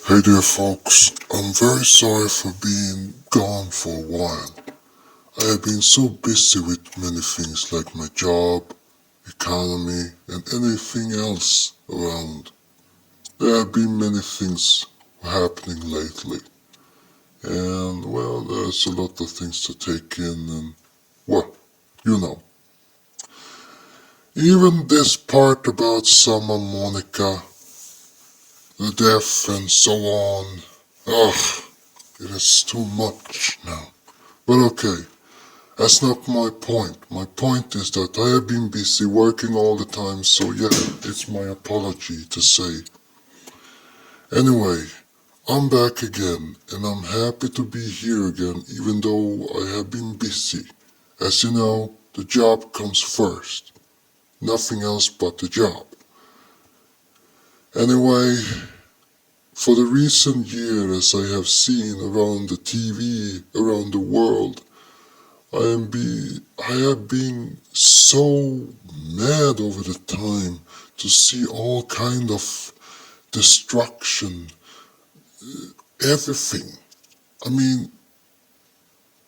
Hey there folks, I'm very sorry for being gone for a while. I have been so busy with many things like my job, economy, and anything else around. There have been many things happening lately. And well, there's a lot of things to take in and, well, you know. Even this part about Summer Monica, the death and so on. Ugh, it is too much now. But okay, that's not my point. My point is that I have been busy working all the time, so yeah, it's my apology to say. Anyway, I'm back again, and I'm happy to be here again, even though I have been busy. As you know, the job comes first. Nothing else but the job. Anyway, for the recent years I have seen around the TV, around the world, I have been so mad over the time to see all kind of destruction, everything. I mean,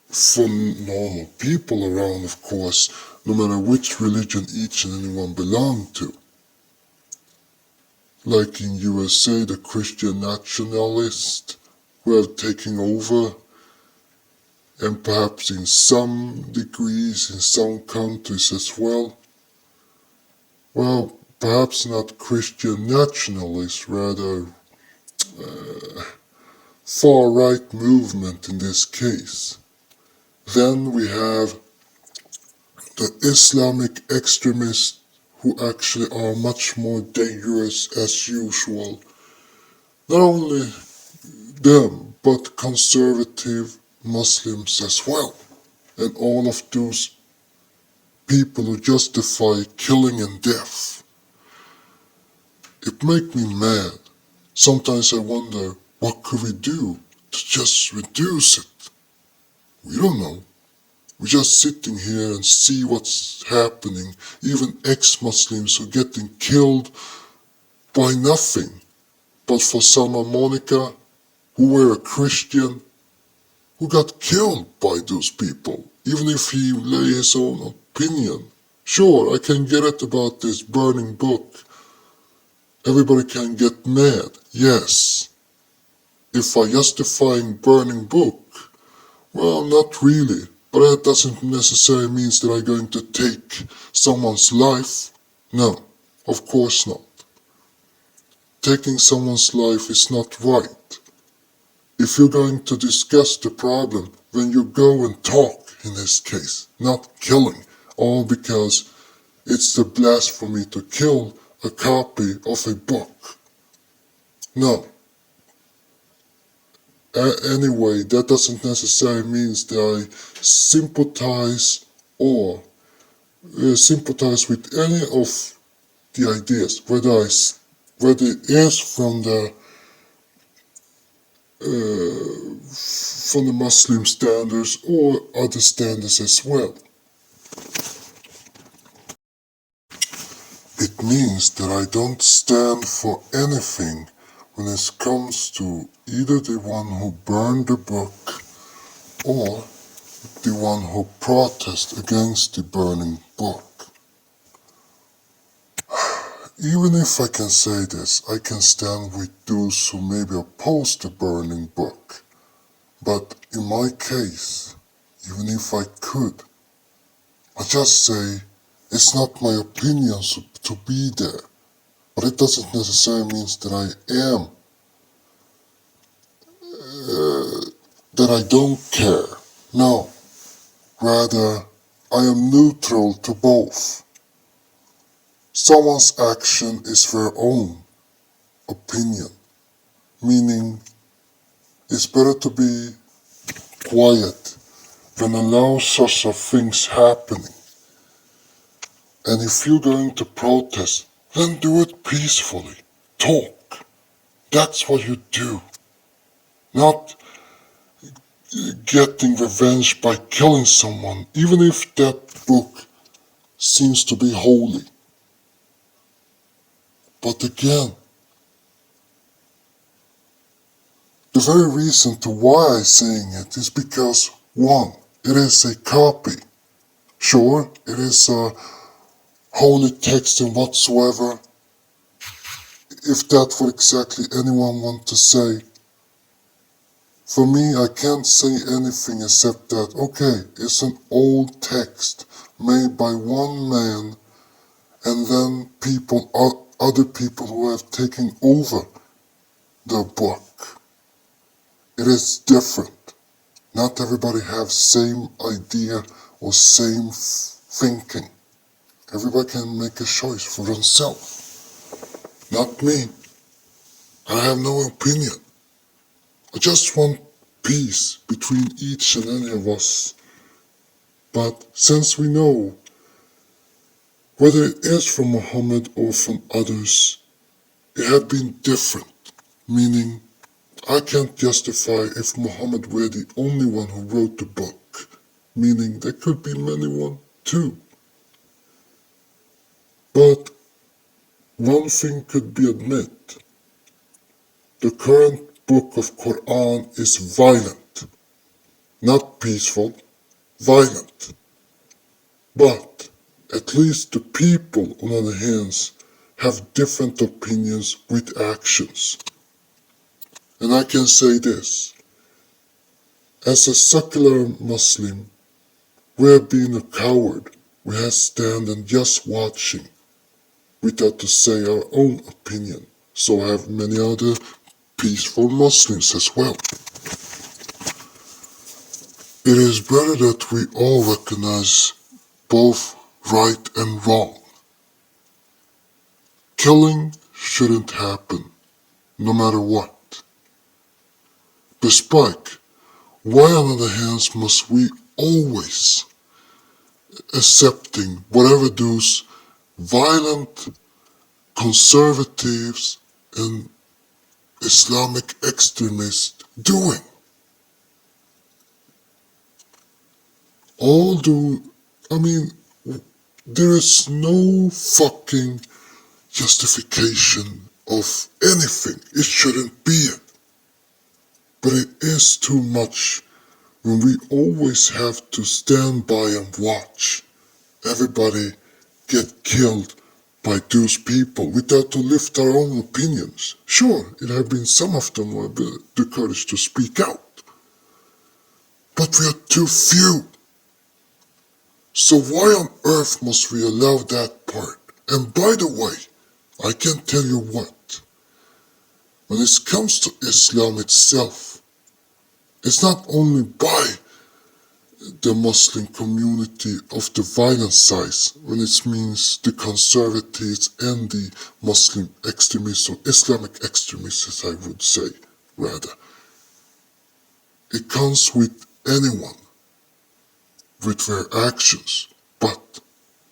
for normal people around, of course, no matter which religion each and anyone belong to. Like in USA, the Christian nationalists who have taken over, and perhaps in some degrees in some countries as well. Well, perhaps not Christian nationalists, rather far-right movement in this case. Then we have the Islamic extremists who actually are much more dangerous as usual. Not only them, but conservative Muslims as well. And all of those people who justify killing and death. It makes me mad. Sometimes I wonder, what could we do to just reduce it? We don't know. We're just sitting here and see what's happening. Even ex-Muslims are getting killed by nothing. But for Summer Monica, who were a Christian, who got killed by those people, even if he lay his own opinion. Sure, I can get it about this burning book. Everybody can get mad, yes. If I justifying burning book, well, not really. But that doesn't necessarily mean that I'm going to take someone's life. No, of course not. Taking someone's life is not right. If you're going to discuss the problem, then you go and talk in this case, not killing, all because it's the blasphemy to kill a copy of a book. No. Anyway, that doesn't necessarily mean that I sympathize or sympathize with any of the ideas, whether it is from the Muslim standards or other standards as well. It means that I don't stand for anything when it comes to either the one who burned the book or the one who protests against the burning book. Even if I can say this, I can stand with those who maybe oppose the burning book. But in my case, even if I could, I just say it's not my opinion to be there. But it doesn't necessarily mean that I am, that I don't care. No, rather, I am neutral to both. Someone's action is their own opinion, meaning it's better to be quiet than allow such a things happening. And if you're going to protest, then do it peacefully. Talk. That's what you do. Not getting revenge by killing someone, even if that book seems to be holy. But again, The very reason to why I'm saying it is because, one, it is a copy. Sure, it is a holy text and whatsoever, if that's what exactly anyone wants to say. For me, I can't say anything except that, okay, it's an old text made by one man, and then other people who have taken over the book. It is different. Not everybody have same idea or same thinking. Everybody can make a choice for themselves. Not me. I have no opinion. I just want peace between each and any of us. But since we know, whether it is from Muhammad or from others, it has been different. Meaning, I can't justify if Muhammad were the only one who wrote the book. Meaning, there could be many one too. But one thing could be admitted. The current book of Qur'an is violent. Not peaceful, violent. But at least the people, on the other hand, have different opinions with actions. And I can say this. As a secular Muslim, we have been a coward. We have stand and just watching, without to say our own opinion. So have many other peaceful Muslims as well. It is better that we all recognize both right and wrong. Killing shouldn't happen, no matter what. Despite, why on the other hand must we always accepting whatever those violent conservatives and Islamic extremists doing? There is no fucking justification of anything. It shouldn't be it. But it is too much when we always have to stand by and watch everybody get killed by those people without to lift our own opinions. Sure, it have been some of them who have the courage to speak out. But we are too few. So why on earth must we allow that part? And by the way, I can tell you what. When it comes to Islam itself, it's not only by the Muslim community of the violent side, when it means the conservatives and the Muslim extremists or Islamic extremists, as I would say, rather. It comes with anyone, with their actions. But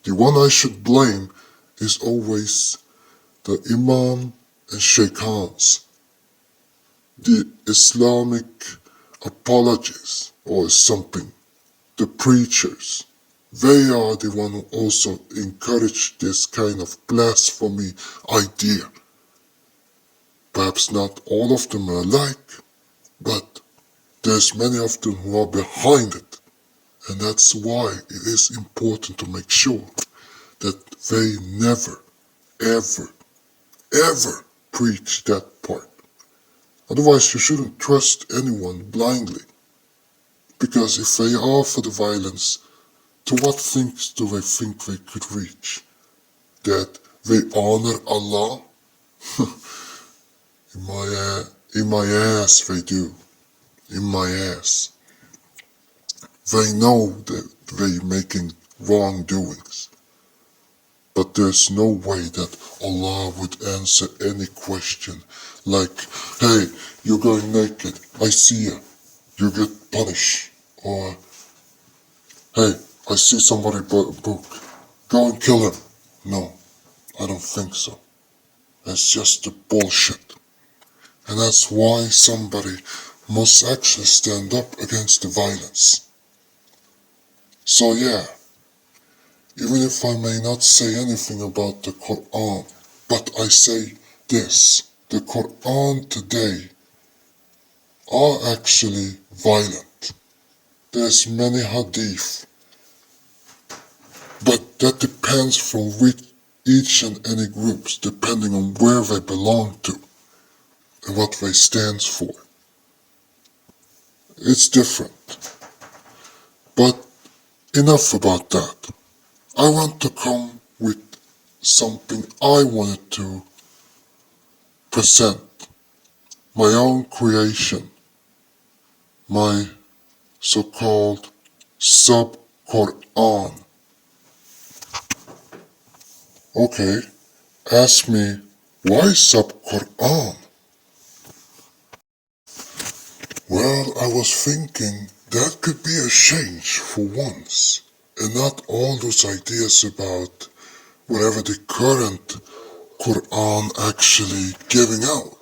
the one I should blame is always the Imam and Shaitans, the Islamic apologists or something, the preachers. They are the one who also encourage this kind of blasphemy idea. Perhaps not all of them are alike, but there's many of them who are behind it. And that's why it is important to make sure that they never, ever, ever preach that part. Otherwise, you shouldn't trust anyone blindly. Because if they are for the violence, to what things do they think they could reach? That they honor Allah? in my ass they do. In my ass. They know that they're making wrongdoings. But there's no way that Allah would answer any question like, hey, you're going naked, I see you, you get punished. Or, hey, I see somebody bought a book, go and kill him. No, I don't think so. That's just the bullshit. And that's why somebody must actually stand up against the violence. So yeah, even if I may not say anything about the Quran, but I say this, the Quran today are actually violent. There's many hadith, but that depends from which each and any groups, depending on where they belong to and what they stand for. It's different. But enough about that. I want to come with something I wanted to present. My own creation. My so-called Sub-Qur'an. Okay, ask me, why Sub-Qur'an? Well, I was thinking that could be a change for once, and not all those ideas about whatever the current Quran actually giving out.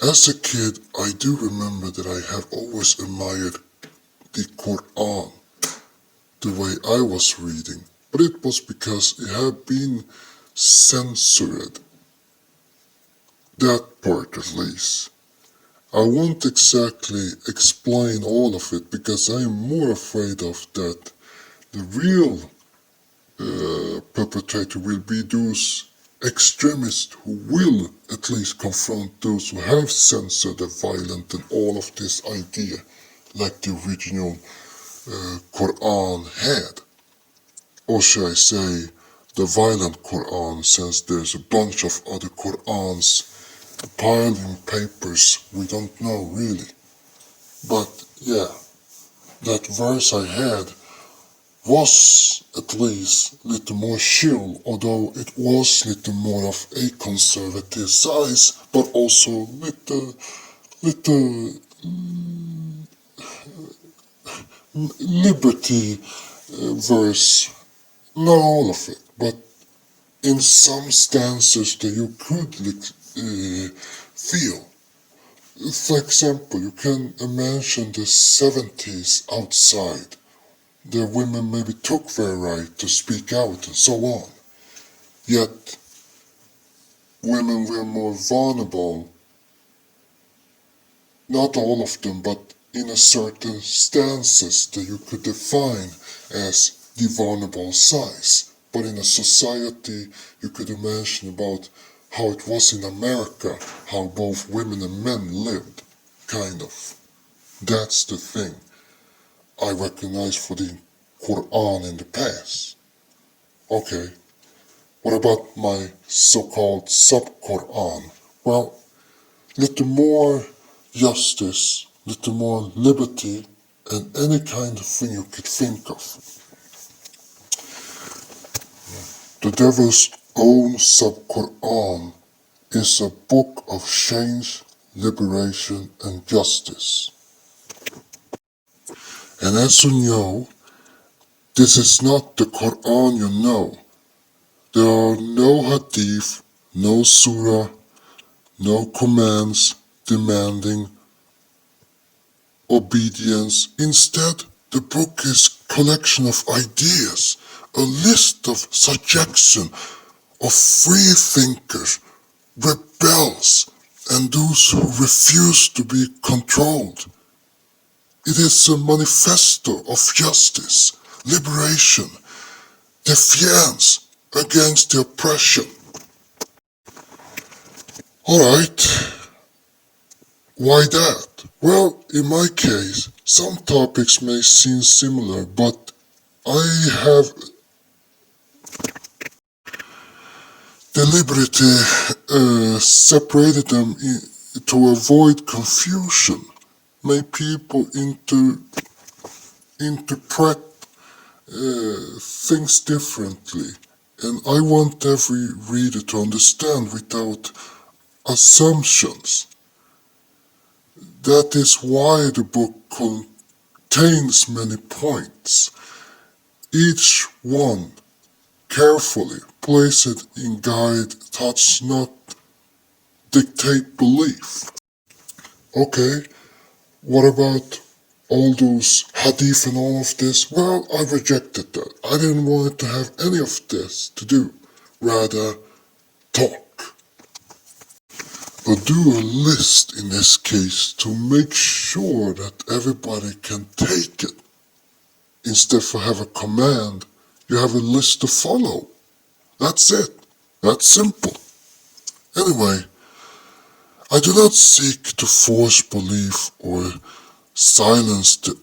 As a kid, I do remember that I have always admired the Quran, the way I was reading, but it was because it had been censored. That part at least. I won't exactly explain all of it because I am more afraid of that the real perpetrator will be those extremists who will at least confront those who have censored the violent and all of this idea like the original Quran had. Or should I say the violent Quran, since there's a bunch of other Qurans piled in papers we don't know really. But yeah, that verse I had was at least a little more chill, although it was a little more of a conservative size, but also little liberty verse. Not all of it, but in some stances that you could feel. For example, you can imagine the 70s outside. The women maybe took their right to speak out and so on. Yet, women were more vulnerable. Not all of them, but in a certain stances that you could define as the vulnerable size. But in a society, you could imagine about how it was in America, how both women and men lived, kind of. That's the thing I recognize for the Quran in the past. Okay, what about my so-called Sub-Qur'an? Well, little more justice, little more liberty, and any kind of thing you could think of. The devil's own Sub-Qur'an is a book of change, liberation, and justice. And as you know, this is not the Quran you know. There are no hadith, no surah, no commands demanding obedience. Instead, the book is a collection of ideas, a list of suggestions of free thinkers, rebels, and those who refuse to be controlled. It is a manifesto of justice, liberation, defiance against the oppression. Alright, why that? Well, in my case, some topics may seem similar, but I have deliberately separated them to avoid confusion, make people interpret things differently, and I want every reader to understand without assumptions. That is why the book contains many points, each one carefully placed in guide does not dictate belief. Okay, what about all those hadith and all of this? Well, I rejected that. I didn't want to have any of this to do. Rather, talk. but do a list in this case to make sure that everybody can take it. Instead of have a command, you have a list to follow. That's it. That's simple. Anyway, I do not seek to force belief or silence the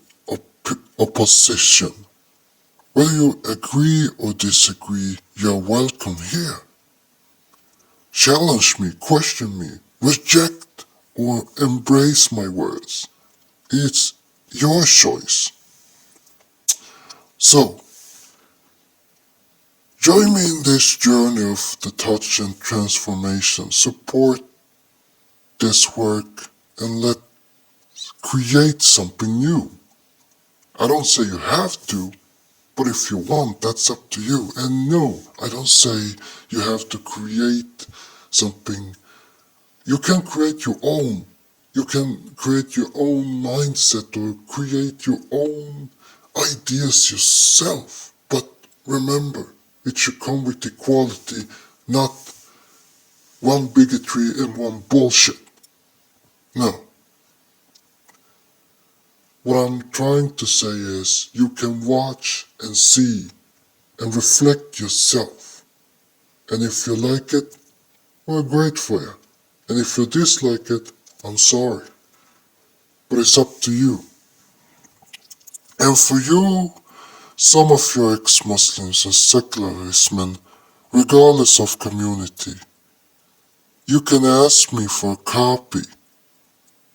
opposition. Whether you agree or disagree, you're welcome here. Challenge me, question me, reject or embrace my words. It's your choice. So, join me in this journey of the touch and transformation. Support this work and let's create something new. I don't say you have to, but if you want, that's up to you. And no, I don't say you have to create something. You can create your own. You can create your own mindset or create your own ideas yourself. But remember, it should come with equality, not one bigotry and one bullshit. No. What I'm trying to say is you can watch and see and reflect yourself. And if you like it, well, great for you. And if you dislike it, I'm sorry. But it's up to you. And for you, some of your ex-Muslims and secularism, regardless of community, you can ask me for a copy.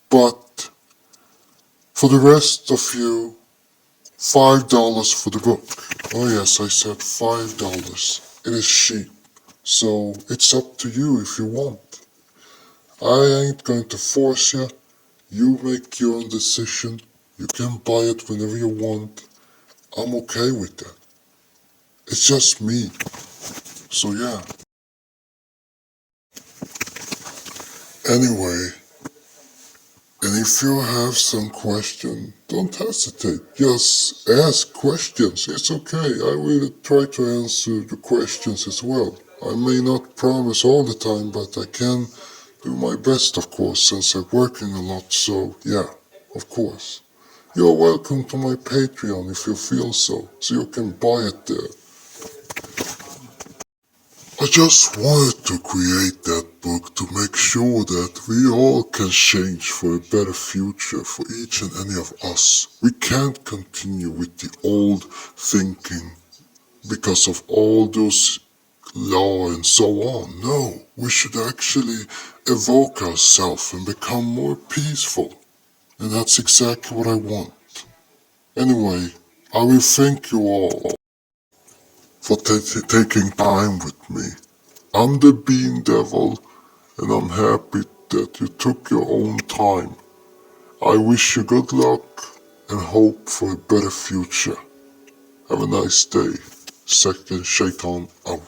But for the rest of you, $5 for the book. Oh yes, I said $5. It is cheap. So it's up to you if you want. I ain't going to force you. You make your own decision. You can buy it whenever you want. I'm okay with that. It's just me. So yeah. Anyway, and if you have some question, don't hesitate. Just ask questions. It's okay. I will try to answer the questions as well. I may not promise all the time, but I can do my best, of course, since I'm working a lot. So yeah, of course. You're welcome to my Patreon if you feel so you can buy it there. I just wanted to create that book to make sure that we all can change for a better future for each and any of us. We can't continue with the old thinking because of all those law and so on. No, we should actually evoke ourselves and become more peaceful. And that's exactly what I want. Anyway, I will thank you all for taking time with me. I'm the Bean Devil, and I'm happy that you took your own time. I wish you good luck and hope for a better future. Have a nice day. Second Shaitan out.